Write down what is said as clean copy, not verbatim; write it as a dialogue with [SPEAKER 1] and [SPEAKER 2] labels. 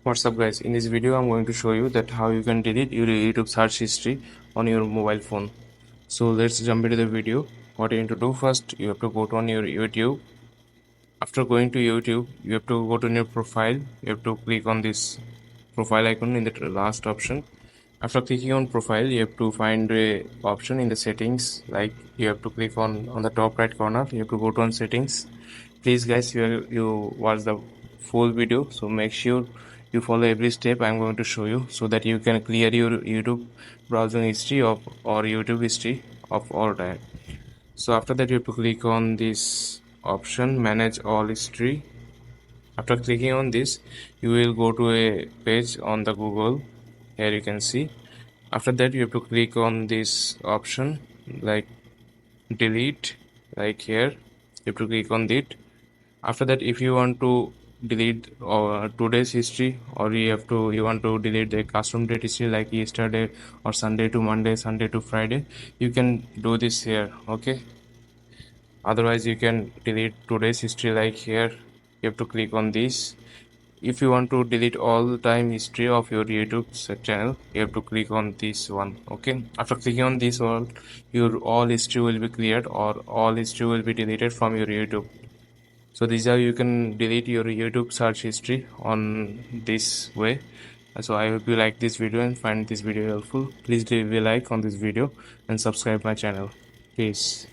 [SPEAKER 1] What's up guys, in this video I'm going to show you that how you can delete your YouTube search history on your mobile phone. So let's jump into the video. What you need to do first, you have to go to on your YouTube. After going to YouTube, you have to go to your profile. You have to click on this profile icon in the last option. After clicking on profile, you have to find a option in the settings, like you have to click on the top right corner. You have to go to on settings. Please guys, you watch the full video, so make sure you follow every step I'm going to show you, so that you can clear your YouTube browsing history of or YouTube history of all time. So after that, you have to click on this option, manage all history. After clicking on this, you will go to a page on the Google. Here you can see. After that, you have to click on this option like delete, like here. You have to click on it. After that, if you want to delete today's history, or you want to delete the custom date history like yesterday or Sunday to Monday, Sunday to Friday, you can do this here. Okay, otherwise you can delete today's history like here. You have to click on this. If you want to delete all the time history of your YouTube channel, you have to click on this one. Okay, after clicking on this one, your all history will be cleared, or all history will be deleted from your YouTube. So these are, you can delete your YouTube search history on this way. So I hope you like this video and find this video helpful. Please leave a like on this video and subscribe my channel. Peace.